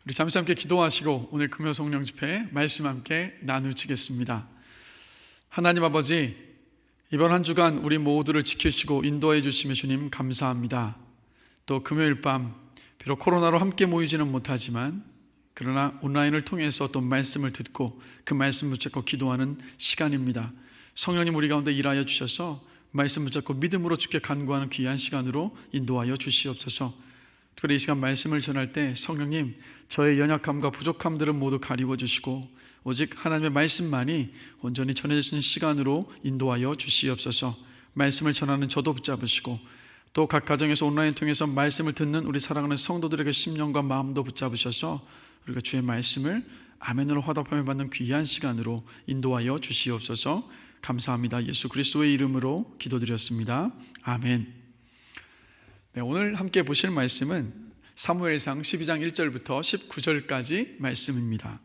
우리 잠시 함께 기도하시고 오늘 금요 성령 집회 말씀 함께 나누시겠습니다. 하나님 아버지, 이번 한 주간 우리 모두를 지키시고 인도해 주시며 주님 감사합니다. 또 금요일 밤 비록 코로나로 함께 모이지는 못하지만 그러나 온라인을 통해서 또 말씀을 듣고 그 말씀 붙잡고 기도하는 시간입니다. 성령님 우리 가운데 일하여 주셔서 말씀 붙잡고 믿음으로 주께 간구하는 귀한 시간으로 인도하여 주시옵소서. 특별히 이 시간 말씀을 전할 때 성령님 저의 연약함과 부족함들은 모두 가리워 주시고 오직 하나님의 말씀만이 온전히 전해지는 시간으로 인도하여 주시옵소서. 말씀을 전하는 저도 붙잡으시고 또 각 가정에서 온라인 통해서 말씀을 듣는 우리 사랑하는 성도들에게 심령과 마음도 붙잡으셔서 우리가 주의 말씀을 아멘으로 화답하며 받는 귀한 시간으로 인도하여 주시옵소서. 감사합니다. 예수 그리스도의 이름으로 기도드렸습니다. 아멘. 네, 오늘 함께 보실 말씀은 사무엘상 12장 1절부터 19절까지 말씀입니다.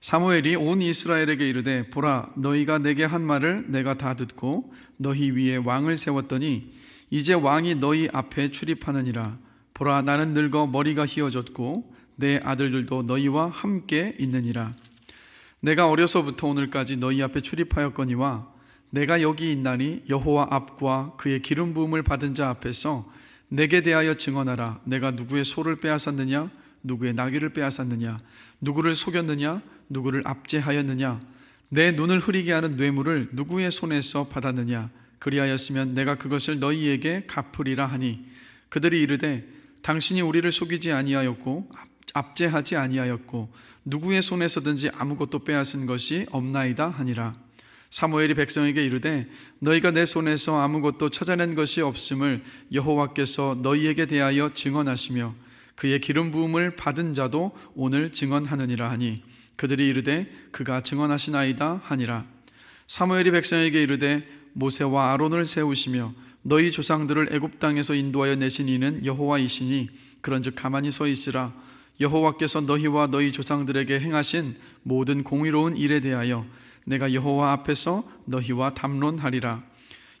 사무엘이 온 이스라엘에게 이르되 보라, 너희가 내게 한 말을 내가 다 듣고 너희 위에 왕을 세웠더니 이제 왕이 너희 앞에 출입하느니라. 보라, 나는 늙어 머리가 휘어졌고 내 아들들도 너희와 함께 있느니라. 내가 어려서부터 오늘까지 너희 앞에 출입하였거니와 내가 여기 있나니 여호와 앞과 그의 기름 부음을 받은 자 앞에서 내게 대하여 증언하라. 내가 누구의 소를 빼앗았느냐, 누구의 나귀를 빼앗았느냐, 누구를 속였느냐, 누구를 압제하였느냐, 내 눈을 흐리게 하는 뇌물을 누구의 손에서 받았느냐. 그리하였으면 내가 그것을 너희에게 갚으리라 하니 그들이 이르되 당신이 우리를 속이지 아니하였고 압제하지 아니하였고 누구의 손에서든지 아무것도 빼앗은 것이 없나이다 하니라. 사무엘이 백성에게 이르되 너희가 내 손에서 아무것도 찾아낸 것이 없음을 여호와께서 너희에게 대하여 증언하시며 그의 기름 부음을 받은 자도 오늘 증언하느니라 하니 그들이 이르되 그가 증언하시나이다 하니라. 사무엘이 백성에게 이르되 모세와 아론을 세우시며 너희 조상들을 애굽 땅에서 인도하여 내신 이는 여호와이시니 그런즉 가만히 서 있으라. 여호와께서 너희와 너희 조상들에게 행하신 모든 공의로운 일에 대하여 내가 여호와 앞에서 너희와 담론하리라.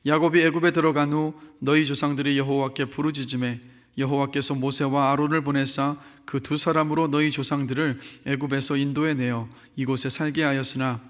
야곱이 애굽에 들어간 후 너희 조상들이 여호와께 부르짖음에 여호와께서 모세와 아론을 보내사 그 두 사람으로 너희 조상들을 애굽에서 인도해 내어 이곳에 살게 하였으나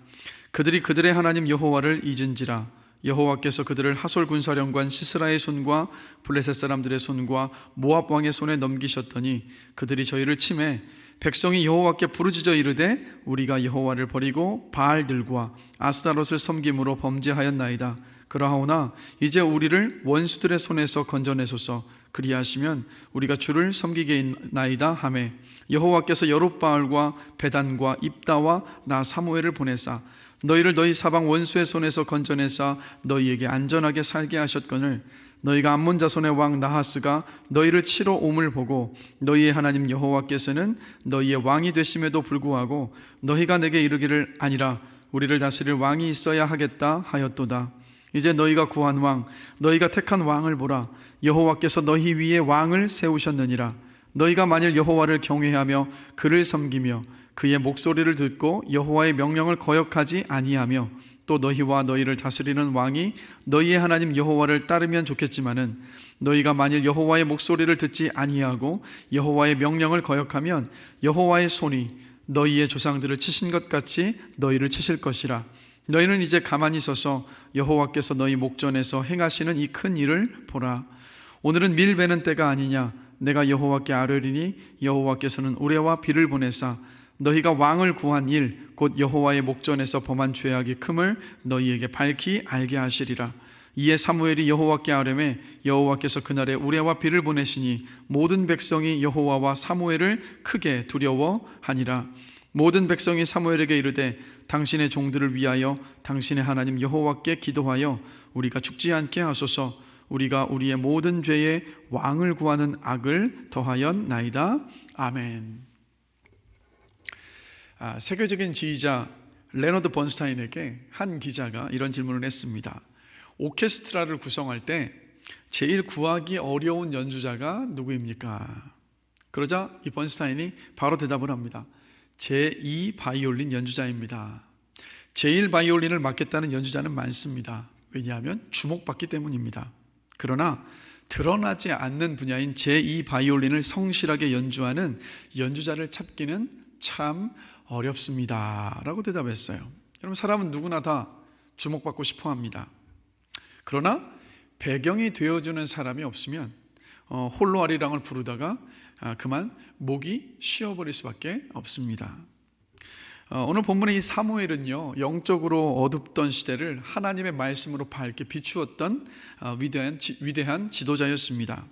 그들이 그들의 하나님 여호와를 잊은지라. 여호와께서 그들을 하솔 군사령관 시스라의 손과 블레셋 사람들의 손과 모압 왕의 손에 넘기셨더니 그들이 저희를 치매 백성이 여호와께 부르짖어 이르되 우리가 여호와를 버리고 바알들과 아스타롯을 섬김으로 범죄하였나이다. 그러하오나 이제 우리를 원수들의 손에서 건져내소서. 그리하시면 우리가 주를 섬기게나이다 하매 여호와께서 여룹바알과 베단과 입다와 나 사무엘을 보내사 너희를 너희 사방 원수의 손에서 건져내사 너희에게 안전하게 살게 하셨거늘 너희가 암몬 자손의 왕 나하스가 너희를 치러 옴을 보고 너희의 하나님 여호와께서는 너희의 왕이 되심에도 불구하고 너희가 내게 이르기를 아니라 우리를 다스릴 왕이 있어야 하겠다 하였도다. 이제 너희가 구한 왕, 너희가 택한 왕을 보라. 여호와께서 너희 위에 왕을 세우셨느니라. 너희가 만일 여호와를 경외하며 그를 섬기며 그의 목소리를 듣고 여호와의 명령을 거역하지 아니하며 또 너희와 너희를 다스리는 왕이 너희의 하나님 여호와를 따르면 좋겠지만은 너희가 만일 여호와의 목소리를 듣지 아니하고 여호와의 명령을 거역하면 여호와의 손이 너희의 조상들을 치신 것 같이 너희를 치실 것이라. 너희는 이제 가만히 서서 여호와께서 너희 목전에서 행하시는 이 큰 일을 보라. 오늘은 밀 베는 때가 아니냐. 내가 여호와께 아뢰리니 여호와께서는 우레와 비를 보내사 너희가 왕을 구한 일 곧 여호와의 목전에서 범한 죄악이 큼을 너희에게 밝히 알게 하시리라. 이에 사무엘이 여호와께 아뢰매 여호와께서 그날에 우레와 비를 보내시니 모든 백성이 여호와와 사무엘을 크게 두려워하니라. 모든 백성이 사무엘에게 이르되 당신의 종들을 위하여 당신의 하나님 여호와께 기도하여 우리가 죽지 않게 하소서. 우리가 우리의 모든 죄에 왕을 구하는 악을 더하였나이다. 아멘. 세계적인 지휘자 레너드 번스타인에게 한 기자가 이런 질문을 했습니다. 오케스트라를 구성할 때 제일 구하기 어려운 연주자가 누구입니까? 그러자 이 번스타인이 바로 대답을 합니다. 제2 바이올린 연주자입니다. 제1 바이올린을 맡겠다는 연주자는 많습니다. 왜냐하면 주목받기 때문입니다. 그러나 드러나지 않는 분야인 제2 바이올린을 성실하게 연주하는 연주자를 찾기는 참 어렵습니다 라고 대답했어요. 여러분, 사람은 누구나 다 주목받고 싶어 합니다. 그러나 배경이 되어주는 사람이 없으면 홀로 아리랑을 부르다가 그만 목이 쉬어버릴 수밖에 없습니다. 오늘 본문의 이 사무엘은요, 영적으로 어둡던 시대를 하나님의 말씀으로 밝게 비추었던 위대한 지도자였습니다.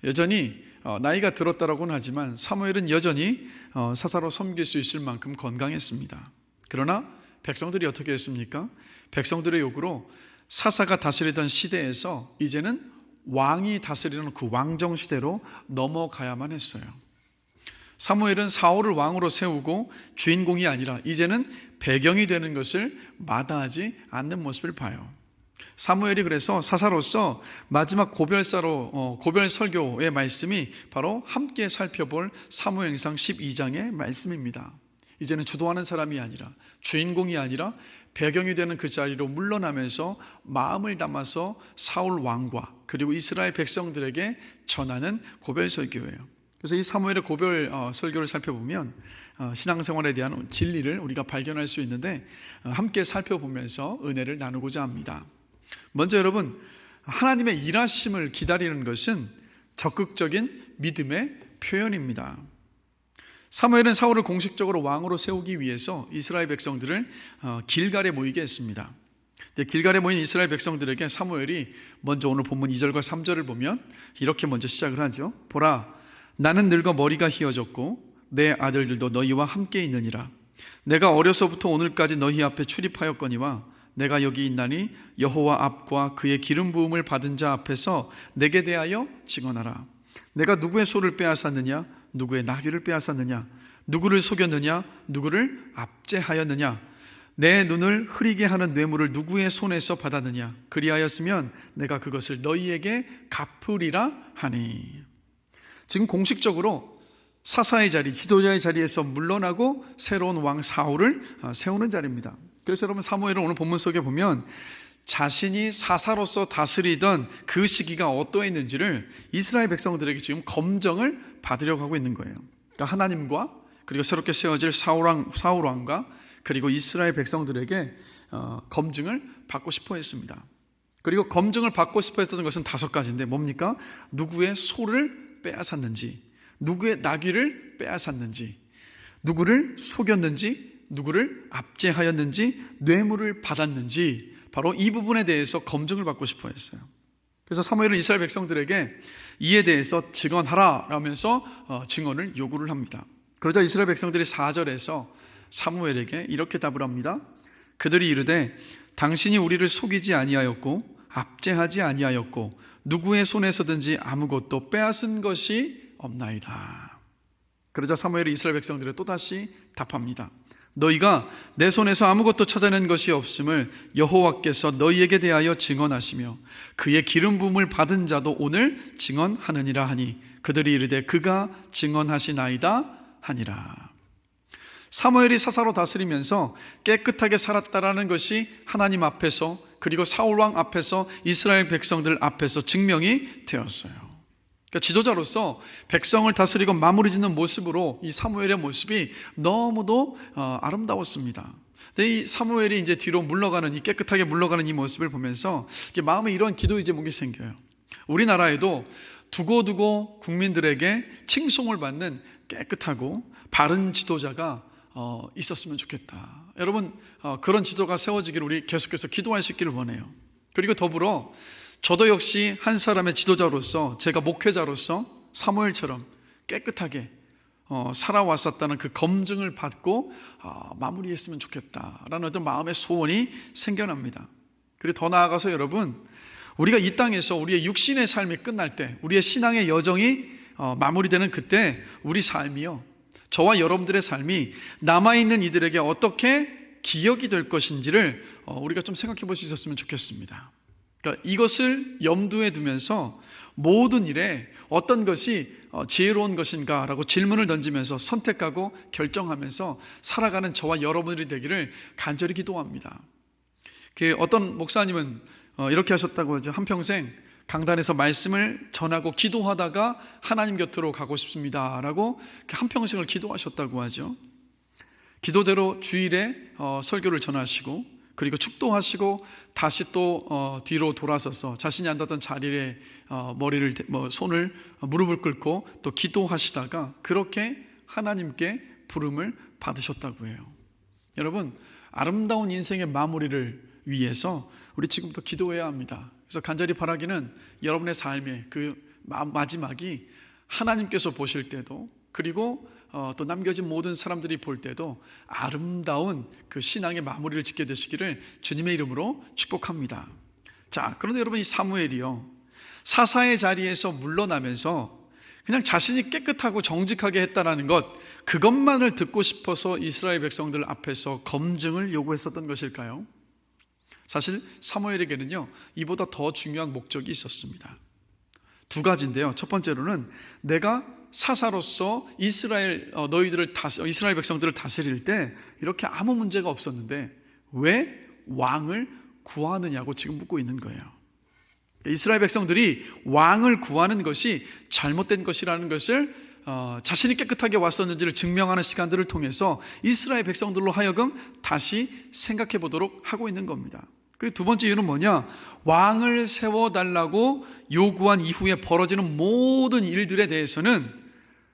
여전히 나이가 들었다고는 하지만 사무엘은 여전히 사사로 섬길 수 있을 만큼 건강했습니다. 그러나 백성들이 어떻게 했습니까? 백성들의 요구로 사사가 다스리던 시대에서 이제는 왕이 다스리는 그 왕정 시대로 넘어가야만 했어요. 사무엘은 사울을 왕으로 세우고 주인공이 아니라 이제는 배경이 되는 것을 마다하지 않는 모습을 봐요. 사무엘이 그래서 사사로서 마지막 고별 설교의 말씀이 바로 함께 살펴볼 사무엘상 12장의 말씀입니다. 이제는 주도하는 사람이 아니라, 주인공이 아니라 배경이 되는 그 자리로 물러나면서 마음을 담아서 사울 왕과 그리고 이스라엘 백성들에게 전하는 고별 설교예요. 그래서 이 사무엘의 고별 설교를 살펴보면 신앙생활에 대한 진리를 우리가 발견할 수 있는데, 함께 살펴보면서 은혜를 나누고자 합니다. 먼저 여러분, 하나님의 일하심을 기다리는 것은 적극적인 믿음의 표현입니다. 사무엘은 사울을 공식적으로 왕으로 세우기 위해서 이스라엘 백성들을 길갈에 모이게 했습니다. 길갈에 모인 이스라엘 백성들에게 사무엘이 먼저 오늘 본문 2절과 3절을 보면 이렇게 먼저 시작을 하죠. 보라, 나는 늙어 머리가 휘어졌고 내 아들들도 너희와 함께 있느니라. 내가 어려서부터 오늘까지 너희 앞에 출입하였거니와 내가 여기 있나니 여호와 앞과 그의 기름 부음을 받은 자 앞에서 내게 대하여 증언하라. 내가 누구의 소를 빼앗았느냐, 누구의 나귀를 빼앗았느냐, 누구를 속였느냐, 누구를 압제하였느냐, 내 눈을 흐리게 하는 뇌물을 누구의 손에서 받았느냐, 그리하였으면 내가 그것을 너희에게 갚으리라 하니. 지금 공식적으로 사사의 자리, 지도자의 자리에서 물러나고 새로운 왕 사울을 세우는 자리입니다. 그래서 여러분, 사무엘은 오늘 본문 속에 보면 자신이 사사로서 다스리던 그 시기가 어떠했는지를 이스라엘 백성들에게 지금 검증을 받으려고 하고 있는 거예요. 그러니까 하나님과 그리고 새롭게 세워질 사울 왕과 그리고 이스라엘 백성들에게 검증을 받고 싶어 했습니다. 그리고 검증을 받고 싶어 했던 것은 5가지인데 뭡니까? 누구의 소를 빼앗았는지, 누구의 나귀를 빼앗았는지, 누구를 속였는지, 누구를 압제하였는지, 뇌물을 받았는지, 바로 이 부분에 대해서 검증을 받고 싶어 했어요. 그래서 사무엘은 이스라엘 백성들에게 이에 대해서 증언하라 라면서 증언을 요구를 합니다. 그러자 이스라엘 백성들이 4절에서 사무엘에게 이렇게 답을 합니다. 그들이 이르되 당신이 우리를 속이지 아니하였고 압제하지 아니하였고 누구의 손에서든지 아무것도 빼앗은 것이 없나이다. 그러자 사무엘이 이스라엘 백성들에 또다시 답합니다. 너희가 내 손에서 아무것도 찾아낸 것이 없음을 여호와께서 너희에게 대하여 증언하시며 그의 기름 부음을 받은 자도 오늘 증언하느니라 하니 그들이 이르되 그가 증언하시나이다 하니라. 사무엘이 사사로 다스리면서 깨끗하게 살았다라는 것이 하나님 앞에서 그리고 사울왕 앞에서 이스라엘 백성들 앞에서 증명이 되었어요. 그러니까 지도자로서 백성을 다스리고 마무리 짓는 모습으로 이 사무엘의 모습이 너무도 아름다웠습니다. 근데 이 사무엘이 이제 뒤로 물러가는, 이 깨끗하게 물러가는 이 모습을 보면서 마음에 이런 기도의 제목이 생겨요. 우리나라에도 두고두고 국민들에게 칭송을 받는 깨끗하고 바른 지도자가 있었으면 좋겠다. 여러분, 그런 지도가 세워지기를 우리 계속해서 기도할 수 있기를 원해요. 그리고 더불어 저도 역시 한 사람의 지도자로서, 제가 목회자로서 사무엘처럼 깨끗하게 살아왔었다는 그 검증을 받고 마무리했으면 좋겠다라는 어떤 마음의 소원이 생겨납니다. 그리고 더 나아가서 여러분, 우리가 이 땅에서 우리의 육신의 삶이 끝날 때, 우리의 신앙의 여정이 마무리되는 그때 우리 삶이요, 저와 여러분들의 삶이 남아있는 이들에게 어떻게 기억이 될 것인지를 우리가 좀 생각해 볼 수 있었으면 좋겠습니다. 그러니까 이것을 염두에 두면서 모든 일에 어떤 것이 지혜로운 것인가라고 질문을 던지면서 선택하고 결정하면서 살아가는 저와 여러분들이 되기를 간절히 기도합니다. 어떤 목사님은 이렇게 하셨다고 하죠. 한평생 강단에서 말씀을 전하고 기도하다가 하나님 곁으로 가고 싶습니다 라고 한평생을 기도하셨다고 하죠. 기도대로 주일에 설교를 전하시고, 그리고 축도하시고 다시 또 뒤로 돌아서서 자신이 앉았던 자리에 손을 무릎을 꿇고 또 기도하시다가 그렇게 하나님께 부름을 받으셨다고 해요. 여러분, 아름다운 인생의 마무리를 위해서 우리 지금부터 기도해야 합니다. 그래서 간절히 바라기는 여러분의 삶의 그 마지막이 하나님께서 보실 때도, 그리고 또 남겨진 모든 사람들이 볼 때도 아름다운 그 신앙의 마무리를 짓게 되시기를 주님의 이름으로 축복합니다. 자, 그런데 여러분, 이 사무엘이요, 사사의 자리에서 물러나면서 그냥 자신이 깨끗하고 정직하게 했다라는 것, 그것만을 듣고 싶어서 이스라엘 백성들 앞에서 검증을 요구했었던 것일까요? 사실 사무엘에게는요, 이보다 더 중요한 목적이 있었습니다. 두 가지인데요. 첫 번째로는 내가 사사로서 이스라엘 백성들을 다스릴 때 이렇게 아무 문제가 없었는데 왜 왕을 구하느냐고 지금 묻고 있는 거예요. 이스라엘 백성들이 왕을 구하는 것이 잘못된 것이라는 것을 자신이 깨끗하게 왔었는지를 증명하는 시간들을 통해서 이스라엘 백성들로 하여금 다시 생각해 보도록 하고 있는 겁니다. 그리고 두 번째 이유는 뭐냐? 왕을 세워달라고 요구한 이후에 벌어지는 모든 일들에 대해서는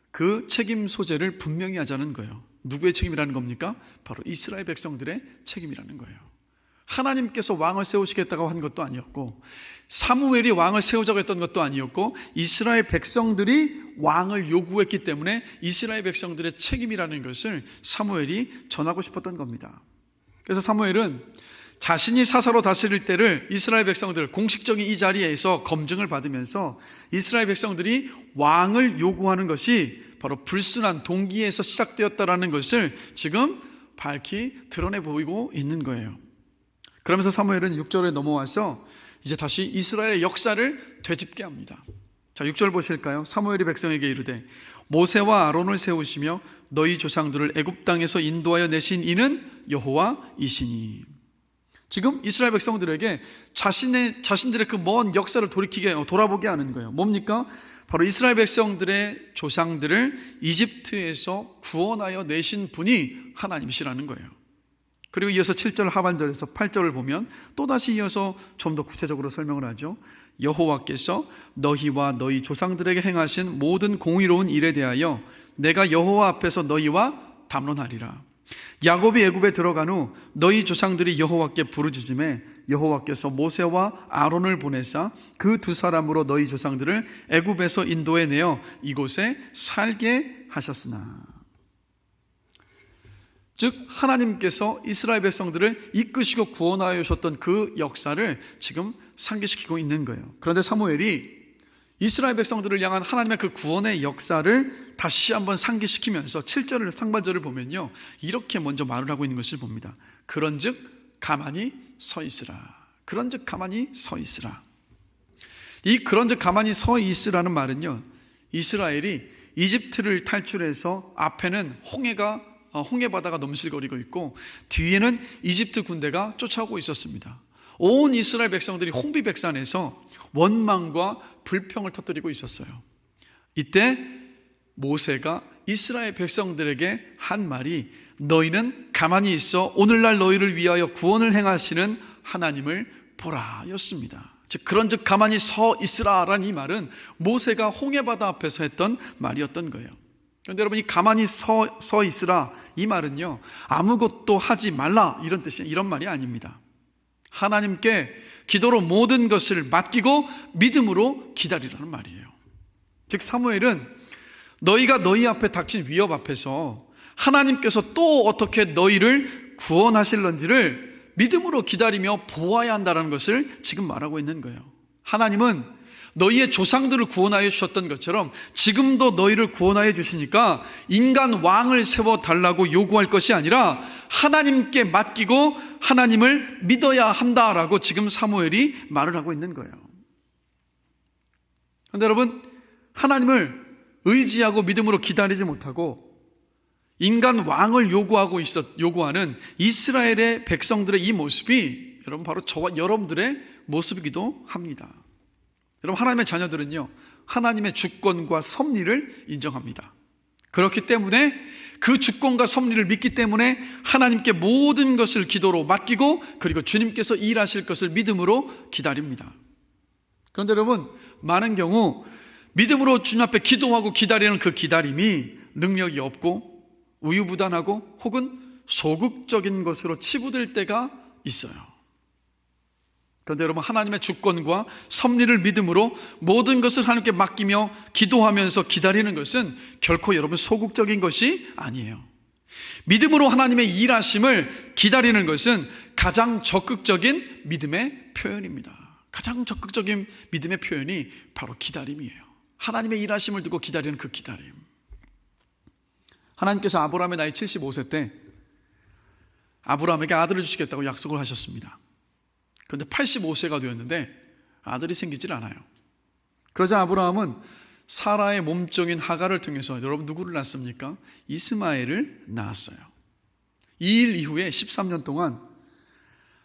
그 책임 소재를 분명히 하자는 거예요. 누구의 책임이라는 겁니까? 바로 이스라엘 백성들의 책임이라는 거예요. 하나님께서 왕을 세우시겠다고 한 것도 아니었고, 사무엘이 왕을 세우자고 했던 것도 아니었고, 이스라엘 백성들이 왕을 요구했기 때문에 이스라엘 백성들의 책임이라는 것을 사무엘이 전하고 싶었던 겁니다. 그래서 사무엘은 자신이 사사로 다스릴 때를 이스라엘 백성들 공식적인 이 자리에서 검증을 받으면서 이스라엘 백성들이 왕을 요구하는 것이 바로 불순한 동기에서 시작되었다라는 것을 지금 밝히 드러내 보이고 있는 거예요. 그러면서 사무엘은 6절에 넘어와서 이제 다시 이스라엘의 역사를 되짚게 합니다. 자, 6절 보실까요? 사무엘이 백성에게 이르되 모세와 아론을 세우시며 너희 조상들을 애굽 땅에서 인도하여 내신 이는 여호와이시니. 지금 이스라엘 백성들에게 자신들의 그 먼 역사를 돌아보게 하는 거예요. 뭡니까? 바로 이스라엘 백성들의 조상들을 이집트에서 구원하여 내신 분이 하나님이시라는 거예요. 그리고 이어서 7절 하반절에서 8절을 보면 또다시 이어서 좀 더 구체적으로 설명을 하죠. 여호와께서 너희와 너희 조상들에게 행하신 모든 공의로운 일에 대하여 내가 여호와 앞에서 너희와 담론하리라. 야곱이 애굽에 들어간 후 너희 조상들이 여호와께 부르짖음에 여호와께서 모세와 아론을 보내사 그 두 사람으로 너희 조상들을 애굽에서 인도해 내어 이곳에 살게 하셨으나. 즉 하나님께서 이스라엘 백성들을 이끄시고 구원하여 오셨던 그 역사를 지금 상기시키고 있는 거예요. 그런데 사무엘이 이스라엘 백성들을 향한 하나님의 그 구원의 역사를 다시 한번 상기시키면서 7절 상반절을 보면요, 이렇게 먼저 말을 하고 있는 것을 봅니다. 그런즉 가만히 서 있으라. 그런즉 가만히 서 있으라. 이 그런즉 가만히 서 있으라는 말은요, 이스라엘이 이집트를 탈출해서 앞에는 홍해바다가 넘실거리고 있고 뒤에는 이집트 군대가 쫓아오고 있었습니다. 온 이스라엘 백성들이 홍비백산에서 원망과 불평을 터뜨리고 있었어요. 이때 모세가 이스라엘 백성들에게 한 말이 너희는 가만히 있어 오늘날 너희를 위하여 구원을 행하시는 하나님을 보라 였습니다. 즉 그런즉 가만히 서 있으라라는 이 말은 모세가 홍해바다 앞에서 했던 말이었던 거예요. 그런데 여러분, 이 가만히 서 있으라 이 말은요, 아무것도 하지 말라 이런 뜻이, 이런 말이 아닙니다. 하나님께 기도로 모든 것을 맡기고 믿음으로 기다리라는 말이에요. 즉 사무엘은 너희가 너희 앞에 닥친 위협 앞에서 하나님께서 또 어떻게 너희를 구원하실런지를 믿음으로 기다리며 보아야 한다는 것을 지금 말하고 있는 거예요. 하나님은 너희의 조상들을 구원하여 주셨던 것처럼 지금도 너희를 구원하여 주시니까 인간 왕을 세워달라고 요구할 것이 아니라 하나님께 맡기고 하나님을 믿어야 한다라고 지금 사무엘이 말을 하고 있는 거예요. 그런데 여러분, 하나님을 의지하고 믿음으로 기다리지 못하고 인간 왕을 요구하는 이스라엘의 백성들의 이 모습이 여러분 바로 저와 여러분들의 모습이기도 합니다. 여러분, 하나님의 자녀들은요, 하나님의 주권과 섭리를 인정합니다. 그렇기 때문에 그 주권과 섭리를 믿기 때문에 하나님께 모든 것을 기도로 맡기고, 그리고 주님께서 일하실 것을 믿음으로 기다립니다. 그런데 여러분, 많은 경우 믿음으로 주님 앞에 기도하고 기다리는 그 기다림이 능력이 없고 우유부단하고 혹은 소극적인 것으로 치부될 때가 있어요. 그런데 여러분, 하나님의 주권과 섭리를 믿음으로 모든 것을 하나님께 맡기며 기도하면서 기다리는 것은 결코 여러분 소극적인 것이 아니에요. 믿음으로 하나님의 일하심을 기다리는 것은 가장 적극적인 믿음의 표현입니다. 가장 적극적인 믿음의 표현이 바로 기다림이에요. 하나님의 일하심을 두고 기다리는 그 기다림. 하나님께서 아브라함의 나이 75세 때 아브라함에게 아들을 주시겠다고 약속을 하셨습니다. 그런데 85세가 되었는데 아들이 생기질 않아요. 그러자 아브라함은 사라의 몸종인 하갈을 통해서, 여러분 누구를 낳습니까? 이스마엘을 낳았어요. 이 일 이후에 13년 동안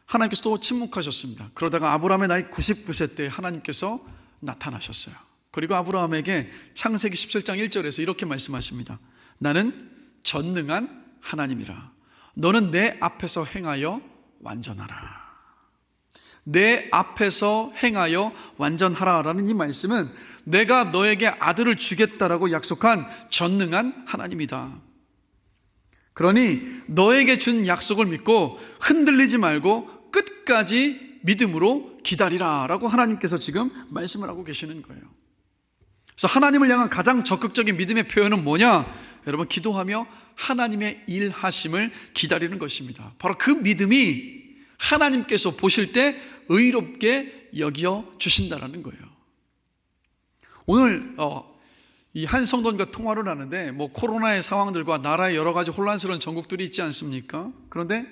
하나님께서 또 침묵하셨습니다. 그러다가 아브라함의 나이 99세 때 하나님께서 나타나셨어요. 그리고 아브라함에게 창세기 17장 1절에서 이렇게 말씀하십니다. 나는 전능한 하나님이라. 너는 내 앞에서 행하여 완전하라. 내 앞에서 행하여 완전하라라는 이 말씀은 내가 너에게 아들을 주겠다라고 약속한 전능한 하나님이다. 그러니 너에게 준 약속을 믿고 흔들리지 말고 끝까지 믿음으로 기다리라 라고 하나님께서 지금 말씀을 하고 계시는 거예요. 그래서 하나님을 향한 가장 적극적인 믿음의 표현은 뭐냐? 여러분, 기도하며 하나님의 일하심을 기다리는 것입니다. 바로 그 믿음이 하나님께서 보실 때 의롭게 여겨 주신다라는 거예요. 오늘 이 한 성도님과 통화를 하는데 코로나의 상황들과 나라의 여러 가지 혼란스러운 전국들이 있지 않습니까? 그런데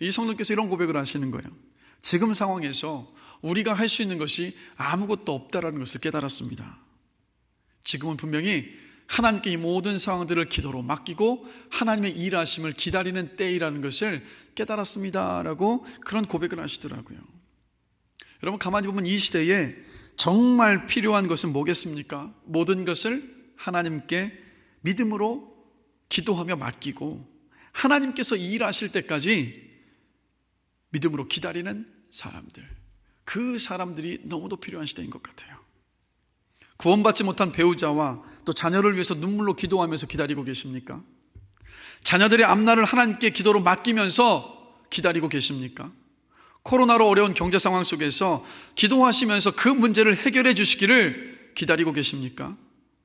이 성도님께서 이런 고백을 하시는 거예요. 지금 상황에서 우리가 할 수 있는 것이 아무것도 없다라는 것을 깨달았습니다. 지금은 분명히 하나님께 이 모든 상황들을 기도로 맡기고 하나님의 일하심을 기다리는 때이라는 것을 깨달았습니다라고 그런 고백을 하시더라고요. 여러분, 가만히 보면 이 시대에 정말 필요한 것은 뭐겠습니까? 모든 것을 하나님께 믿음으로 기도하며 맡기고 하나님께서 일하실 때까지 믿음으로 기다리는 사람들, 그 사람들이 너무도 필요한 시대인 것 같아요. 구원받지 못한 배우자와 또 자녀를 위해서 눈물로 기도하면서 기다리고 계십니까? 자녀들의 앞날을 하나님께 기도로 맡기면서 기다리고 계십니까? 코로나로 어려운 경제 상황 속에서 기도하시면서 그 문제를 해결해 주시기를 기다리고 계십니까?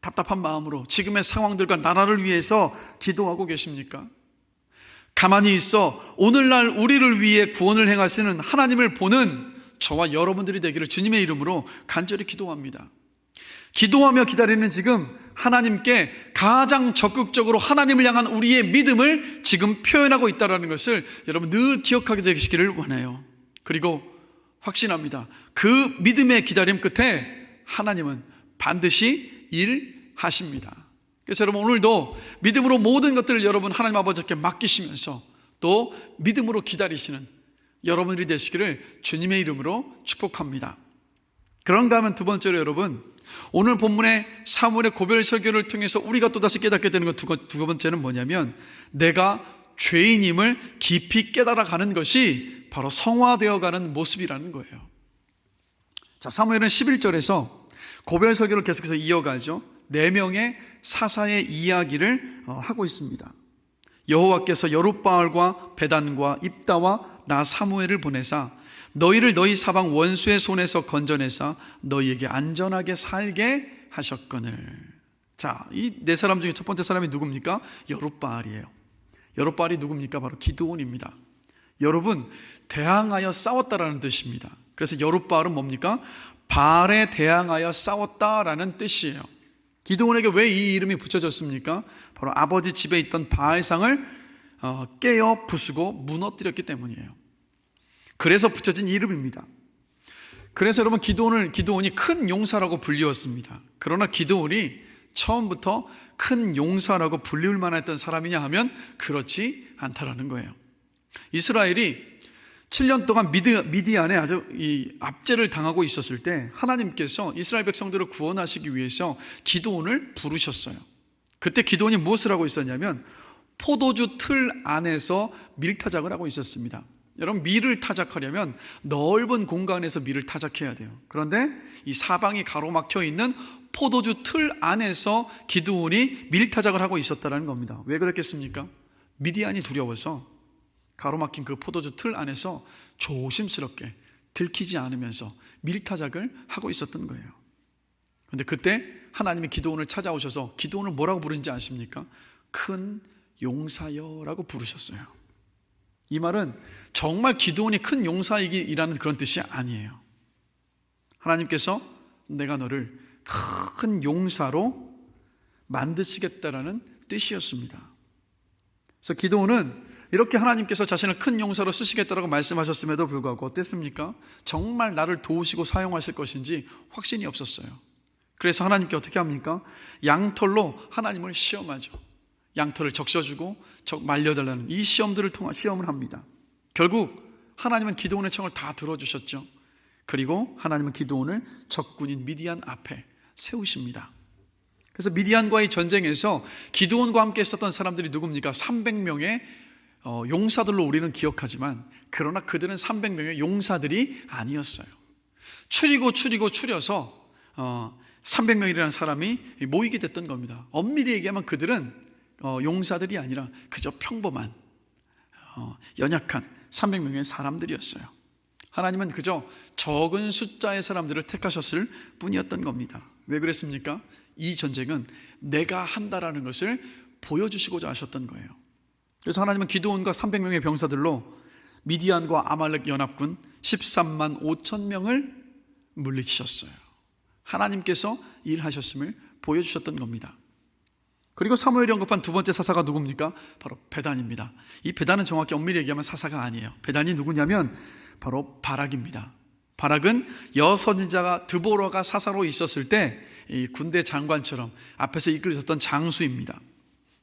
답답한 마음으로 지금의 상황들과 나라를 위해서 기도하고 계십니까? 가만히 있어 오늘날 우리를 위해 구원을 행하시는 하나님을 보는 저와 여러분들이 되기를 주님의 이름으로 간절히 기도합니다. 기도하며 기다리는 지금 하나님께 가장 적극적으로 하나님을 향한 우리의 믿음을 지금 표현하고 있다는 것을 여러분 늘 기억하게 되시기를 원해요. 그리고 확신합니다. 그 믿음의 기다림 끝에 하나님은 반드시 일하십니다. 그래서 여러분, 오늘도 믿음으로 모든 것들을 여러분 하나님 아버지께 맡기시면서 또 믿음으로 기다리시는 여러분들이 되시기를 주님의 이름으로 축복합니다. 그런가 하면 두 번째로 여러분, 오늘 본문의 사무엘의 고별 설교를 통해서 우리가 또다시 깨닫게 되는 것 두 번째는 뭐냐면, 내가 죄인임을 깊이 깨달아가는 것이 바로 성화되어가는 모습이라는 거예요. 자, 사무엘은 11절에서 고별 설교를 계속해서 이어가죠. 4명의 사사의 이야기를 하고 있습니다. 여호와께서 여룻바알과 베단과 입다와 나 사무엘을 보내사 너희를 너희 사방 원수의 손에서 건져내사 너희에게 안전하게 살게 하셨거늘. 자, 이 4사람 중에 첫 번째 사람이 누굽니까? 여룻바알이에요. 여룻바알이 누굽니까? 바로 기드온입니다. 여러분, 대항하여 싸웠다라는 뜻입니다. 그래서 여룻바알은 뭡니까? 바알에 대항하여 싸웠다라는 뜻이에요. 기드온에게 왜 이 이름이 붙여졌습니까? 바로 아버지 집에 있던 바알상을 깨어 부수고 무너뜨렸기 때문이에요. 그래서 붙여진 이름입니다. 그래서 여러분, 기드온이 큰 용사라고 불리웠습니다. 그러나 기드온이 처음부터 큰 용사라고 불리울 만했던 사람이냐 하면 그렇지 않다라는 거예요. 이스라엘이 7년 동안 미디안에 아주 이 압제를 당하고 있었을 때 하나님께서 이스라엘 백성들을 구원하시기 위해서 기드온을 부르셨어요. 그때 기드온이 무엇을 하고 있었냐면 포도주 틀 안에서 밀타작을 하고 있었습니다. 여러분, 밀을 타작하려면 넓은 공간에서 밀을 타작해야 돼요. 그런데 이 사방이 가로막혀 있는 포도주 틀 안에서 기드온이 밀타작을 하고 있었다는 겁니다. 왜 그랬겠습니까? 미디안이 두려워서 가로막힌 그 포도주 틀 안에서 조심스럽게 들키지 않으면서 밀타작을 하고 있었던 거예요. 그런데 그때 하나님이 기드온을 찾아오셔서 기드온을 뭐라고 부르는지 아십니까? 큰 용사여라고 부르셨어요. 이 말은 정말 기드온이 큰 용사이라는 그런 뜻이 아니에요. 하나님께서 내가 너를 큰 용사로 만드시겠다라는 뜻이었습니다. 그래서 기드온은 이렇게 하나님께서 자신을 큰 용사로 쓰시겠다라고 말씀하셨음에도 불구하고 어땠습니까? 정말 나를 도우시고 사용하실 것인지 확신이 없었어요. 그래서 하나님께 어떻게 합니까? 양털로 하나님을 시험하죠. 양털을 적셔주고 말려달라는 이 시험들을 통한 시험을 합니다. 결국 하나님은 기드온의 청을 다 들어주셨죠. 그리고 하나님은 기드온을 적군인 미디안 앞에 세우십니다. 그래서 미디안과의 전쟁에서 기드온과 함께 있었던 사람들이 누굽니까? 300명의 용사들로 우리는 기억하지만 그러나 그들은 300명의 용사들이 아니었어요. 추려서 300명이라는 사람이 모이게 됐던 겁니다. 엄밀히 얘기하면 그들은 용사들이 아니라 그저 평범한 연약한 300명의 사람들이었어요. 하나님은 그저 적은 숫자의 사람들을 택하셨을 뿐이었던 겁니다. 왜 그랬습니까? 이 전쟁은 내가 한다라는 것을 보여주시고자 하셨던 거예요. 그래서 하나님은 기드온과 300명의 병사들로 미디안과 아말렉 연합군 13만 5천 명을 물리치셨어요. 하나님께서 일하셨음을 보여주셨던 겁니다. 그리고 사무엘이 언급한 두 번째 사사가 누굽니까? 바로 베단입니다. 이 베단은 정확히 엄밀히 얘기하면 사사가 아니에요. 베단이 누구냐면 바로 바락입니다. 바락은 여선지자가 드보라가 사사로 있었을 때 이 군대 장관처럼 앞에서 이끌어줬던 장수입니다.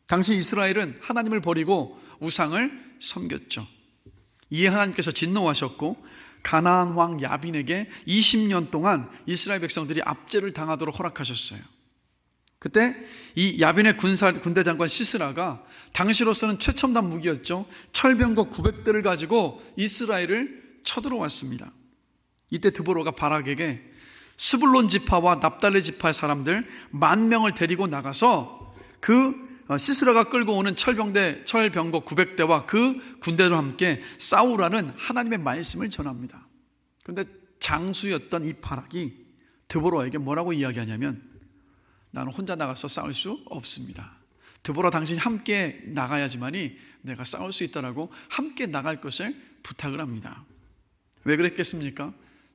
당시 이스라엘은 하나님을 버리고 우상을 섬겼죠. 이에 하나님께서 진노하셨고 가나안 왕 야빈에게 20년 동안 이스라엘 백성들이 압제를 당하도록 허락하셨어요. 그때 이 야빈의 군대 장관 시스라가 당시로서는 최첨단 무기였죠. 철병거 900대를 가지고 이스라엘을 쳐들어왔습니다. 이때 드보라가 바락에게 스불론 지파와 납달리 지파의 사람들 10,000명을 데리고 나가서 그 시스라가 끌고 오는 철병거 900대와 그 군대와 함께 싸우라는 하나님의 말씀을 전합니다. 그런데 장수였던 이 바락이 드보라에게 뭐라고 이야기하냐면 나는 혼자 나가서 싸울 수 없습니다. 드보라 당신이 함께 나가야지만이 내가 싸울 수 있다라고 함께 나갈 것을 부탁을 합니다. 왜 그랬겠습니까?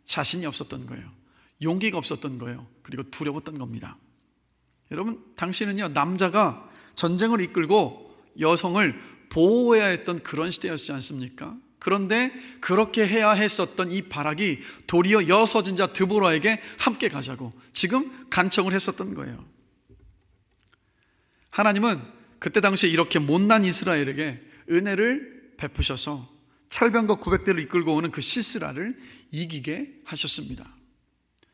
자신이 없었던 거예요. 용기가 없었던 거예요. 그리고 두려웠던 겁니다. 여러분, 당시는요, 남자가 전쟁을 이끌고 여성을 보호해야 했던 그런 시대였지 않습니까? 그런데 그렇게 해야 했었던 이 바락이 도리어 여서진자 드보라에게 함께 가자고 지금 간청을 했었던 거예요. 하나님은 그때 당시에 이렇게 못난 이스라엘에게 은혜를 베푸셔서 철병거 900대를 이끌고 오는 그 시스라를 이기게 하셨습니다.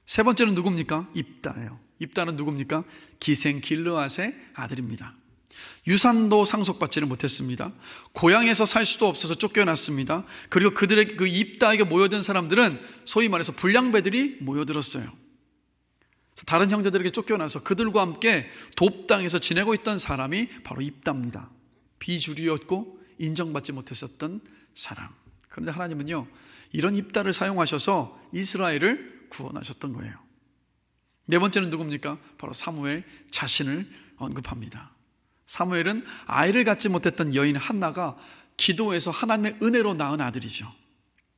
세 번째는 누굽니까? 입다예요. 입다는 누굽니까? 기생 길르앗의 아들입니다. 유산도 상속받지를 못했습니다. 고향에서 살 수도 없어서 쫓겨났습니다. 그리고 그들의 그 입다에게 모여든 사람들은 소위 말해서 불량배들이 모여들었어요. 다른 형제들에게 쫓겨나서 그들과 함께 돕당에서 지내고 있던 사람이 바로 입다입니다. 비주류였고 인정받지 못했었던 사람. 그런데 하나님은요, 이런 입다를 사용하셔서 이스라엘을 구원하셨던 거예요. 네 번째는 누굽니까? 바로 사무엘 자신을 언급합니다. 사무엘은 아이를 갖지 못했던 여인 한나가 기도해서 하나님의 은혜로 낳은 아들이죠.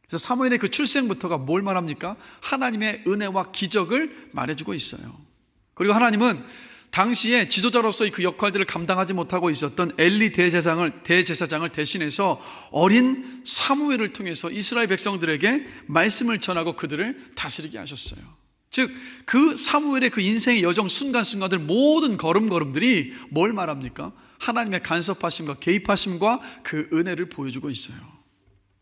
그래서 사무엘의 그 출생부터가 뭘 말합니까? 하나님의 은혜와 기적을 말해주고 있어요. 그리고 하나님은 당시에 지도자로서의 그 역할들을 감당하지 못하고 있었던 엘리 대제사장을 대신해서 어린 사무엘을 통해서 이스라엘 백성들에게 말씀을 전하고 그들을 다스리게 하셨어요. 즉 그 사무엘의 그 인생의 여정 순간순간들 모든 걸음걸음들이 뭘 말합니까? 하나님의 간섭하심과 개입하심과 그 은혜를 보여주고 있어요.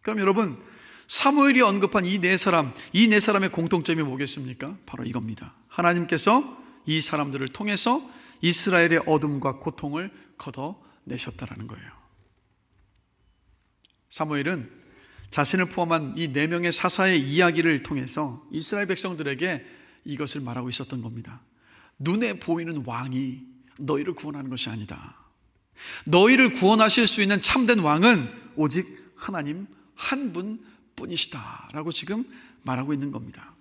그럼 여러분, 사무엘이 언급한 이 네 사람의 공통점이 뭐겠습니까? 바로 이겁니다. 하나님께서 이 사람들을 통해서 이스라엘의 어둠과 고통을 걷어내셨다라는 거예요. 사무엘은 자신을 포함한 이 네 명의 사사의 이야기를 통해서 이스라엘 백성들에게 이것을 말하고 있었던 겁니다. 눈에 보이는 왕이 너희를 구원하는 것이 아니다. 너희를 구원하실 수 있는 참된 왕은 오직 하나님 한 분뿐이시다 라고 지금 말하고 있는 겁니다.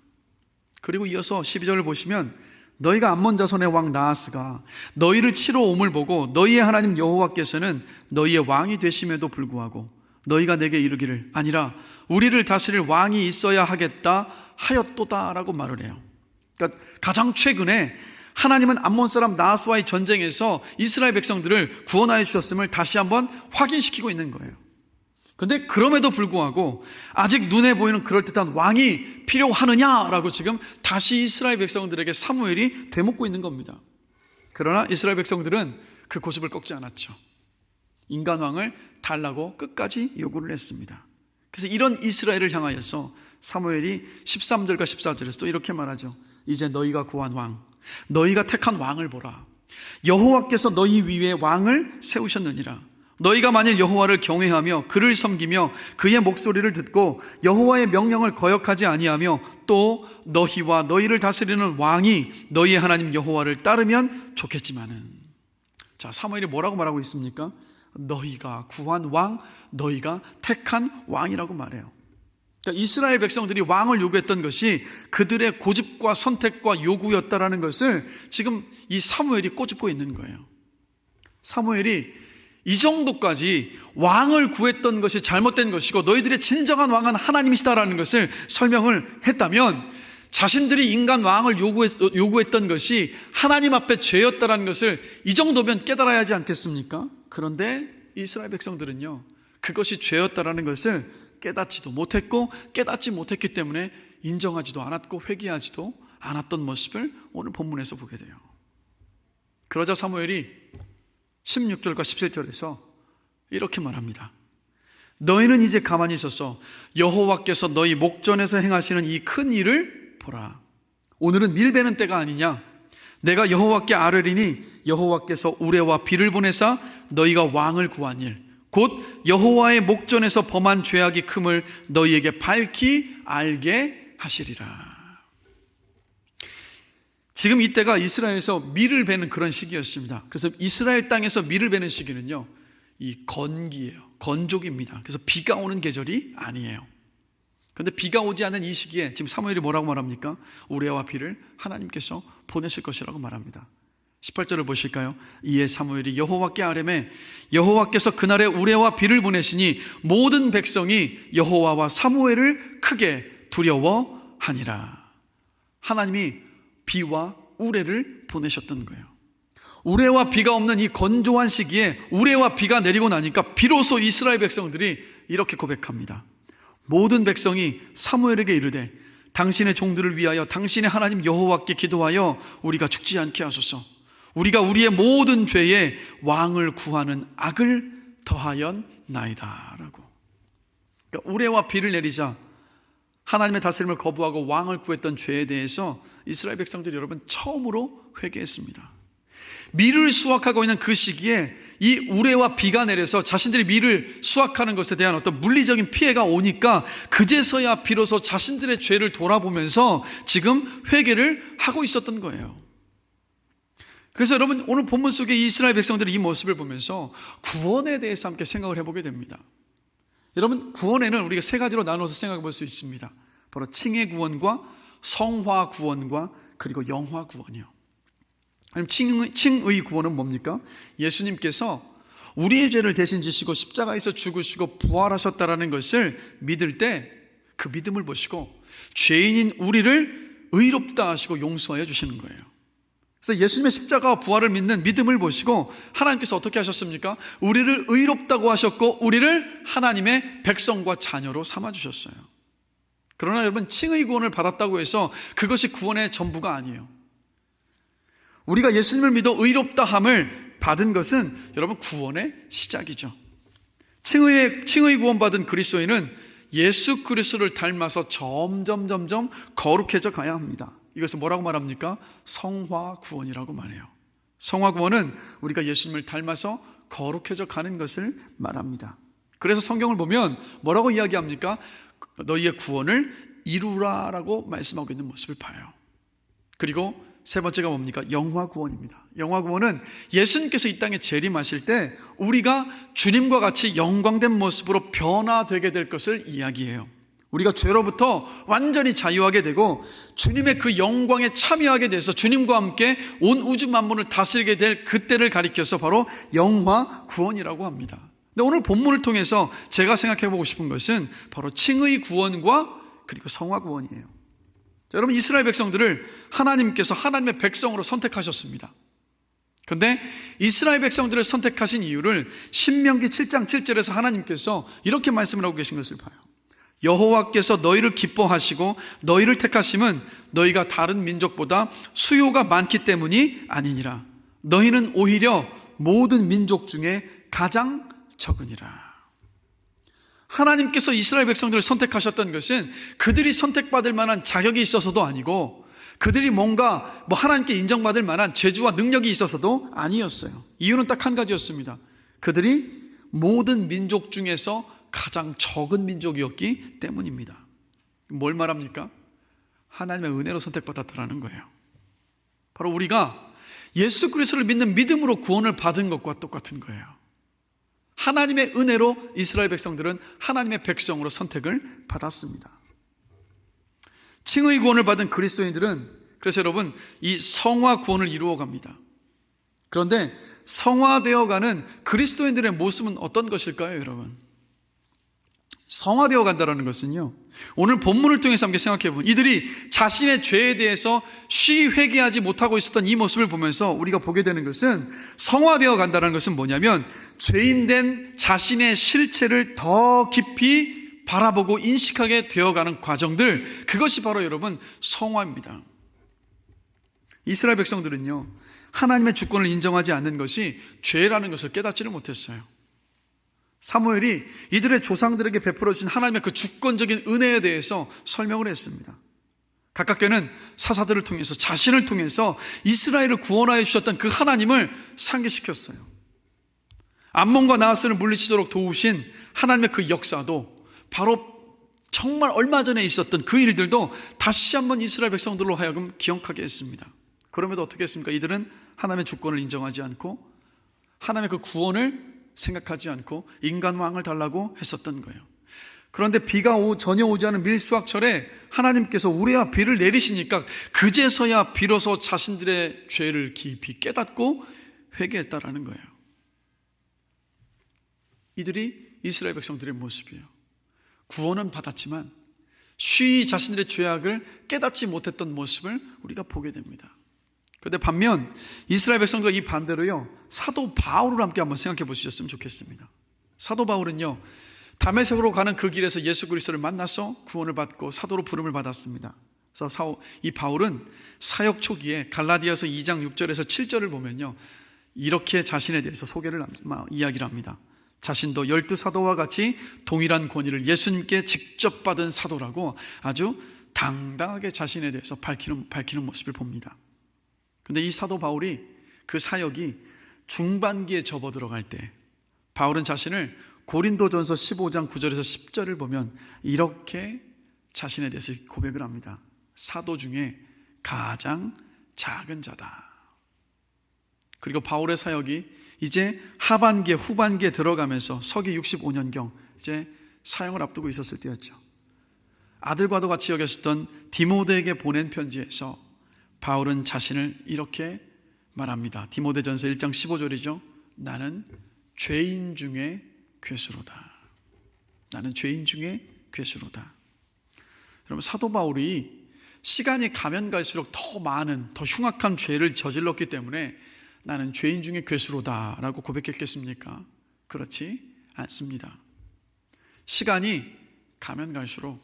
그리고 이어서 12절을 보시면 너희가 암몬 자손의 왕 나하스가 너희를 치러 옴을 보고 너희의 하나님 여호와께서는 너희의 왕이 되심에도 불구하고 너희가 내게 이르기를 아니라 우리를 다스릴 왕이 있어야 하겠다 하였도다 라고 말을 해요. 그러니까 가장 최근에 하나님은 암몬 사람 나하스와의 전쟁에서 이스라엘 백성들을 구원하여 주셨음을 다시 한번 확인시키고 있는 거예요. 그런데 그럼에도 불구하고 아직 눈에 보이는 그럴듯한 왕이 필요하느냐라고 지금 다시 이스라엘 백성들에게 사무엘이 되묻고 있는 겁니다. 그러나 이스라엘 백성들은 그 고집을 꺾지 않았죠. 인간 왕을 달라고 끝까지 요구를 했습니다. 그래서 이런 이스라엘을 향하여서 사무엘이 13절과 14절에서 또 이렇게 말하죠. 이제 너희가 구한 왕, 너희가 택한 왕을 보라. 여호와께서 너희 위에 왕을 세우셨느니라. 너희가 만일 여호와를 경외하며 그를 섬기며 그의 목소리를 듣고 여호와의 명령을 거역하지 아니하며 또 너희와 너희를 다스리는 왕이 너희의 하나님 여호와를 따르면 좋겠지만은, 자, 사무엘이 뭐라고 말하고 있습니까? 너희가 구한 왕, 너희가 택한 왕이라고 말해요. 그러니까 이스라엘 백성들이 왕을 요구했던 것이 그들의 고집과 선택과 요구였다라는 것을 지금 이 사무엘이 꼬집고 있는 거예요. 사무엘이 이 정도까지 왕을 구했던 것이 잘못된 것이고 너희들의 진정한 왕은 하나님이시다라는 것을 설명을 했다면, 자신들이 인간 왕을 요구했던 것이 하나님 앞에 죄였다라는 것을 이 정도면 깨달아야 하지 않겠습니까? 그런데 이스라엘 백성들은요, 그것이 죄였다라는 것을 깨닫지도 못했고 깨닫지 못했기 때문에 인정하지도 않았고 회개하지도 않았던 모습을 오늘 본문에서 보게 돼요. 그러자 사무엘이 16절과 17절에서 이렇게 말합니다. 너희는 이제 가만히 있어서 여호와께서 너희 목전에서 행하시는 이 큰 일을 보라. 오늘은 밀베는 때가 아니냐? 내가 여호와께 아뢰리니 여호와께서 우레와 비를 보내사 너희가 왕을 구한 일, 곧 여호와의 목전에서 범한 죄악이 큼을 너희에게 밝히 알게 하시리라. 지금 이때가 이스라엘에서 밀을 베는 그런 시기였습니다. 그래서 이스라엘 땅에서 밀을 베는 시기는요, 이 건기예요. 건조기입니다. 그래서 비가 오는 계절이 아니에요. 그런데 비가 오지 않는 이 시기에 지금 사무엘이 뭐라고 말합니까? 우레와 비를 하나님께서 보내실 것이라고 말합니다. 18절을 보실까요? 이에 사무엘이 여호와께 아뢰매 여호와께서 그날에 우레와 비를 보내시니 모든 백성이 여호와와 사무엘을 크게 두려워하니라. 하나님이 비와 우레를 보내셨던 거예요. 우레와 비가 없는 이 건조한 시기에 우레와 비가 내리고 나니까 비로소 이스라엘 백성들이 이렇게 고백합니다. 모든 백성이 사무엘에게 이르되 당신의 종들을 위하여 당신의 하나님 여호와께 기도하여 우리가 죽지 않게 하소서. 우리가 우리의 모든 죄에 왕을 구하는 악을 더하였나이다 라고. 그러니까 우레와 비를 내리자 하나님의 다스림을 거부하고 왕을 구했던 죄에 대해서 이스라엘 백성들이 여러분 처음으로 회개했습니다. 밀을 수확하고 있는 그 시기에 이 우레와 비가 내려서 자신들이 밀을 수확하는 것에 대한 어떤 물리적인 피해가 오니까 그제서야 비로소 자신들의 죄를 돌아보면서 지금 회개를 하고 있었던 거예요. 그래서 여러분 오늘 본문 속에 이스라엘 백성들이 이 모습을 보면서 구원에 대해서 함께 생각을 해보게 됩니다. 여러분 구원에는 우리가 세 가지로 나눠서 생각해 볼 수 있습니다. 바로 칭의 구원과 성화 구원과 그리고 영화 구원이요. 칭의 구원은 뭡니까? 예수님께서 우리의 죄를 대신 지시고 십자가에서 죽으시고 부활하셨다라는 것을 믿을 때 그 믿음을 보시고 죄인인 우리를 의롭다 하시고 용서해 주시는 거예요. 그래서 예수님의 십자가와 부활을 믿는 믿음을 보시고 하나님께서 어떻게 하셨습니까? 우리를 의롭다고 하셨고 우리를 하나님의 백성과 자녀로 삼아주셨어요. 그러나 여러분 칭의 구원을 받았다고 해서 그것이 구원의 전부가 아니에요. 우리가 예수님을 믿어 의롭다함을 받은 것은 여러분 구원의 시작이죠. 칭의 구원 받은 그리스도인은 예수 그리스도를 닮아서 점점 거룩해져 가야 합니다. 이것을 뭐라고 말합니까? 성화 구원이라고 말해요. 성화 구원은 우리가 예수님을 닮아서 거룩해져 가는 것을 말합니다. 그래서 성경을 보면 뭐라고 이야기합니까? 너희의 구원을 이루라라고 말씀하고 있는 모습을 봐요. 그리고 세 번째가 뭡니까? 영화 구원입니다. 영화 구원은 예수님께서 이 땅에 재림하실 때 우리가 주님과 같이 영광된 모습으로 변화되게 될 것을 이야기해요. 우리가 죄로부터 완전히 자유하게 되고 주님의 그 영광에 참여하게 돼서 주님과 함께 온 우주 만물을 다스리게 될 그때를 가리켜서 바로 영화 구원이라고 합니다. 근데 오늘 본문을 통해서 제가 생각해 보고 싶은 것은 바로 칭의 구원과 그리고 성화 구원이에요. 자, 여러분, 이스라엘 백성들을 하나님께서 하나님의 백성으로 선택하셨습니다. 그런데 이스라엘 백성들을 선택하신 이유를 신명기 7장 7절에서 하나님께서 이렇게 말씀을 하고 계신 것을 봐요. 여호와께서 너희를 기뻐하시고 너희를 택하심은 너희가 다른 민족보다 수요가 많기 때문이 아니니라. 너희는 오히려 모든 민족 중에 가장 적으니라. 하나님께서 이스라엘 백성들을 선택하셨던 것은 그들이 선택받을 만한 자격이 있어서도 아니고 그들이 뭔가 하나님께 인정받을 만한 재주와 능력이 있어서도 아니었어요. 이유는 딱 한 가지였습니다. 그들이 모든 민족 중에서 가장 적은 민족이었기 때문입니다. 뭘 말합니까? 하나님의 은혜로 선택받았다라는 거예요. 바로 우리가 예수 그리스도를 믿는 믿음으로 구원을 받은 것과 똑같은 거예요. 하나님의 은혜로 이스라엘 백성들은 하나님의 백성으로 선택을 받았습니다. 칭의 구원을 받은 그리스도인들은 그래서 여러분 이 성화 구원을 이루어 갑니다. 그런데 성화되어가는 그리스도인들의 모습은 어떤 것일까요, 여러분? 성화되어 간다는 것은요, 오늘 본문을 통해서 함께 생각해 보면 이들이 자신의 죄에 대해서 쉬이 회개하지 못하고 있었던 이 모습을 보면서 우리가 보게 되는 것은 성화되어 간다는 것은 뭐냐면 죄인된 자신의 실체를 더 깊이 바라보고 인식하게 되어가는 과정들, 그것이 바로 여러분 성화입니다. 이스라엘 백성들은요, 하나님의 주권을 인정하지 않는 것이 죄라는 것을 깨닫지를 못했어요. 사무엘이 이들의 조상들에게 베풀어 주신 하나님의 그 주권적인 은혜에 대해서 설명을 했습니다. 가깝게는 사사들을 통해서 자신을 통해서 이스라엘을 구원하여 주셨던 그 하나님을 상기시켰어요. 암몬과 나하스를 물리치도록 도우신 하나님의 그 역사도 바로 정말 얼마 전에 있었던 그 일들도 다시 한번 이스라엘 백성들로 하여금 기억하게 했습니다. 그럼에도 어떻게 했습니까? 이들은 하나님의 주권을 인정하지 않고 하나님의 그 구원을 생각하지 않고 인간 왕을 달라고 했었던 거예요. 그런데 비가 전혀 오지 않은 밀수확철에 하나님께서 우레와 비를 내리시니까 그제서야 비로소 자신들의 죄를 깊이 깨닫고 회개했다라는 거예요. 이들이 이스라엘 백성들의 모습이에요. 구원은 받았지만 쉬이 자신들의 죄악을 깨닫지 못했던 모습을 우리가 보게 됩니다. 그런데 반면 이스라엘 백성들과 이 반대로요, 사도 바울을 함께 한번 생각해 보셨으면 좋겠습니다. 사도 바울은요, 다메섹으로 가는 그 길에서 예수 그리스도를 만나서 구원을 받고 사도로 부름을 받았습니다. 그래서 이 바울은 사역 초기에 갈라디아서 2장 6절에서 7절을 보면요, 이렇게 자신에 대해서 이야기를 합니다. 자신도 12사도와 같이 동일한 권위를 예수님께 직접 받은 사도라고 아주 당당하게 자신에 대해서 밝히는 모습을 봅니다. 그런데 이 사도 바울이 그 사역이 중반기에 접어들어갈 때 바울은 자신을 고린도전서 15장 9절에서 10절을 보면 이렇게 자신에 대해서 고백을 합니다. 사도 중에 가장 작은 자다. 그리고 바울의 사역이 이제 하반기에 후반기에 들어가면서 서기 65년경 이제 사형을 앞두고 있었을 때였죠. 아들과도 같이 여겼었던 디모데에게 보낸 편지에서 바울은 자신을 이렇게 말합니다. 디모데전서 1장 15절이죠. 나는 죄인 중에 괴수로다. 나는 죄인 중에 괴수로다. 여러분, 사도 바울이 시간이 가면 갈수록 더 많은, 더 흉악한 죄를 저질렀기 때문에 나는 죄인 중에 괴수로다 라고 고백했겠습니까? 그렇지 않습니다. 시간이 가면 갈수록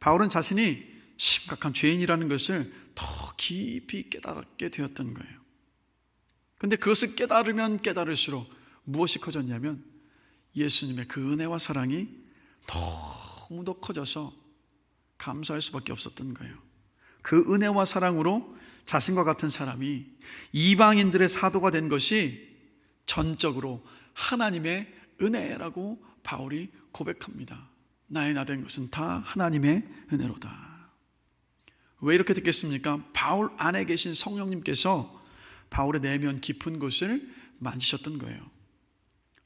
바울은 자신이 심각한 죄인이라는 것을 더 깊이 깨닫게 되었던 거예요. 그런데 그것을 깨달으면 깨달을수록 무엇이 커졌냐면 예수님의 그 은혜와 사랑이 너무도 커져서 감사할 수밖에 없었던 거예요. 그 은혜와 사랑으로 자신과 같은 사람이 이방인들의 사도가 된 것이 전적으로 하나님의 은혜라고 바울이 고백합니다. 나의 나 된 것은 다 하나님의 은혜로다. 왜 이렇게 됐겠습니까? 바울 안에 계신 성령님께서 바울의 내면 깊은 곳을 만지셨던 거예요.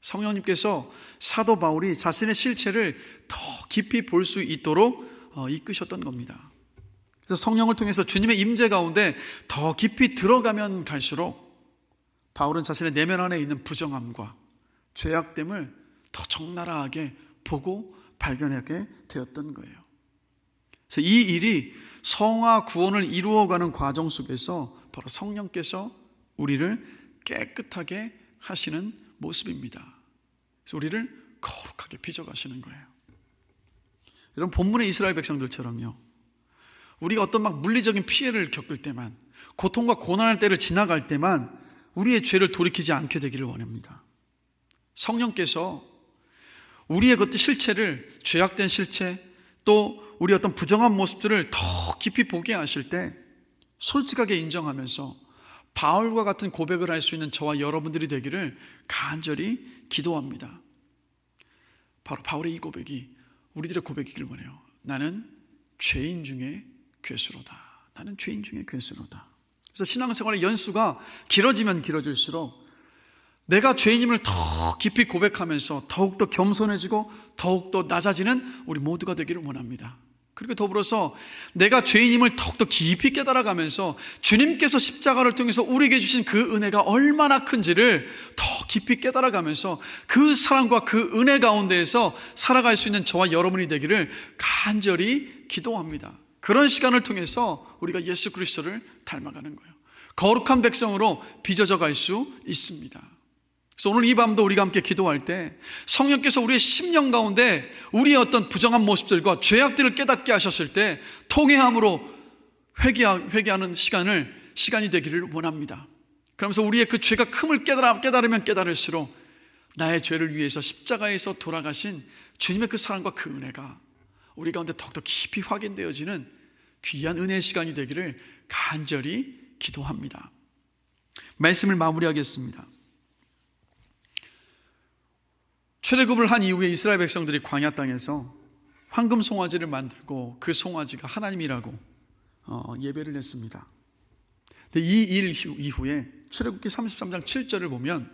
성령님께서 사도 바울이 자신의 실체를 더 깊이 볼 수 있도록 이끄셨던 겁니다. 그래서 성령을 통해서 주님의 임재 가운데 더 깊이 들어가면 갈수록 바울은 자신의 내면 안에 있는 부정함과 죄악됨을 더 적나라하게 보고 발견하게 되었던 거예요. 그래서 이 일이 성화 구원을 이루어가는 과정 속에서 바로 성령께서 우리를 깨끗하게 하시는 모습입니다. 그래서 우리를 거룩하게 빚어가시는 거예요. 여러분, 본문의 이스라엘 백성들처럼요, 우리가 어떤 물리적인 피해를 겪을 때만, 고통과 고난의 때를 지나갈 때만 우리의 죄를 돌이키지 않게 되기를 원합니다. 성령께서 우리의 그것들 실체를, 죄악된 실체, 또 우리 어떤 부정한 모습들을 더 깊이 보게 하실 때 솔직하게 인정하면서 바울과 같은 고백을 할 수 있는 저와 여러분들이 되기를 간절히 기도합니다. 바로 바울의 이 고백이 우리들의 고백이길 원해요. 나는 죄인 중에 괴수로다. 나는 죄인 중에 괴수로다. 그래서 신앙생활의 연수가 길어지면 길어질수록 내가 죄인임을 더 깊이 고백하면서 더욱더 겸손해지고 더욱더 낮아지는 우리 모두가 되기를 원합니다. 그리고 더불어서 내가 죄인임을 더욱더 깊이 깨달아가면서 주님께서 십자가를 통해서 우리에게 주신 그 은혜가 얼마나 큰지를 더 깊이 깨달아가면서 그 사랑과 그 은혜 가운데에서 살아갈 수 있는 저와 여러분이 되기를 간절히 기도합니다. 그런 시간을 통해서 우리가 예수 그리스도를 닮아가는 거예요. 거룩한 백성으로 빚어져 갈 수 있습니다. 그래서 오늘 이 밤도 우리가 함께 기도할 때 성령께서 우리의 심령 가운데 우리의 어떤 부정한 모습들과 죄악들을 깨닫게 하셨을 때 통회함으로 회개하는 시간이 되기를 원합니다. 그러면서 우리의 그 죄가 큼을 깨달으면 깨달을수록 나의 죄를 위해서 십자가에서 돌아가신 주님의 그 사랑과 그 은혜가 우리 가운데 더욱더 깊이 확인되어지는 귀한 은혜의 시간이 되기를 간절히 기도합니다. 말씀을 마무리하겠습니다. 출애굽을 한 이후에 이스라엘 백성들이 광야 땅에서 황금 송아지를 만들고 그 송아지가 하나님이라고 예배를 했습니다. 근데 이 일 이후에 출애굽기 33장 7절을 보면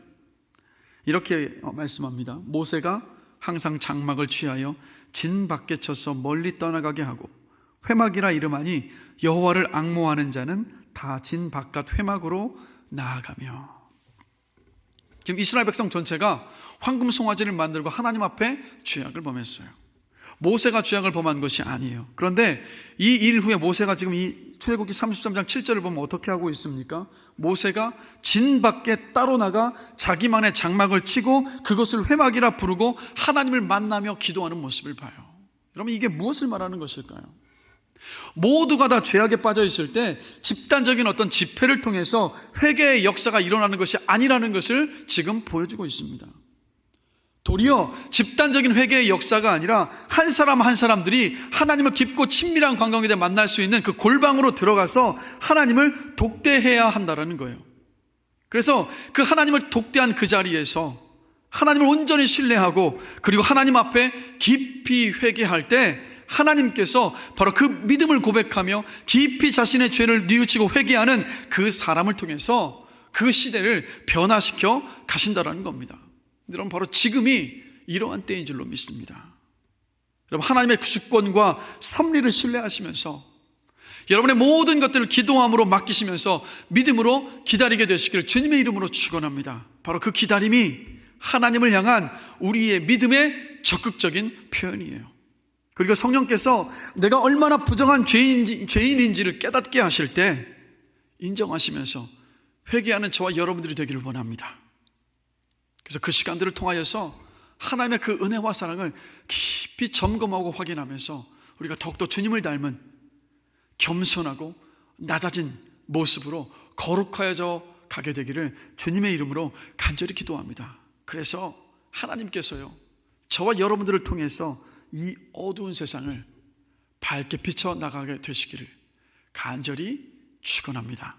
이렇게 말씀합니다. 모세가 항상 장막을 취하여 진 밖에 쳐서 멀리 떠나가게 하고 회막이라 이름하니 여호와를 앙모하는 자는 다 진 바깥 회막으로 나아가며. 지금 이스라엘 백성 전체가 황금 송아지를 만들고 하나님 앞에 죄악을 범했어요. 모세가 죄악을 범한 것이 아니에요. 그런데 이 일 후에 모세가 지금 이 출애굽기 33장 7절을 보면 어떻게 하고 있습니까? 모세가 진 밖에 따로 나가 자기만의 장막을 치고 그것을 회막이라 부르고 하나님을 만나며 기도하는 모습을 봐요. 여러분, 이게 무엇을 말하는 것일까요? 모두가 다 죄악에 빠져 있을 때 집단적인 어떤 집회를 통해서 회개의 역사가 일어나는 것이 아니라는 것을 지금 보여주고 있습니다. 도리어 집단적인 회개의 역사가 아니라 한 사람 한 사람들이 하나님을 깊고 친밀한 관계에 만날 수 있는 그 골방으로 들어가서 하나님을 독대해야 한다는 거예요. 그래서 그 하나님을 독대한 그 자리에서 하나님을 온전히 신뢰하고 그리고 하나님 앞에 깊이 회개할 때 하나님께서 바로 그 믿음을 고백하며 깊이 자신의 죄를 뉘우치고 회개하는 그 사람을 통해서 그 시대를 변화시켜 가신다는 겁니다. 여러분, 바로 지금이 이러한 때인 줄로 믿습니다. 여러분, 하나님의 주권과 섭리를 신뢰하시면서 여러분의 모든 것들을 기도함으로 맡기시면서 믿음으로 기다리게 되시기를 주님의 이름으로 축원합니다. 바로 그 기다림이 하나님을 향한 우리의 믿음의 적극적인 표현이에요. 그리고 성령께서 내가 얼마나 부정한 죄인인지를 깨닫게 하실 때 인정하시면서 회개하는 저와 여러분들이 되기를 원합니다. 그래서 그 시간들을 통하여서 하나님의 그 은혜와 사랑을 깊이 점검하고 확인하면서 우리가 더욱더 주님을 닮은 겸손하고 낮아진 모습으로 거룩하여져 가게 되기를 주님의 이름으로 간절히 기도합니다. 그래서 하나님께서요, 저와 여러분들을 통해서 이 어두운 세상을 밝게 비춰 나가게 되시기를 간절히 축원합니다.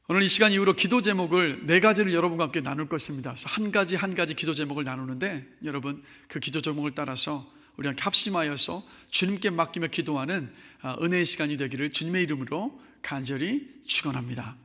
오늘 이 시간 이후로 기도 제목을 4가지를 여러분과 함께 나눌 것입니다. 그래서 한 가지 기도 제목을 나누는데, 여러분 그 기도 제목을 따라서 우리 함께 합심하여서 주님께 맡기며 기도하는 은혜의 시간이 되기를 주님의 이름으로 간절히 축원합니다.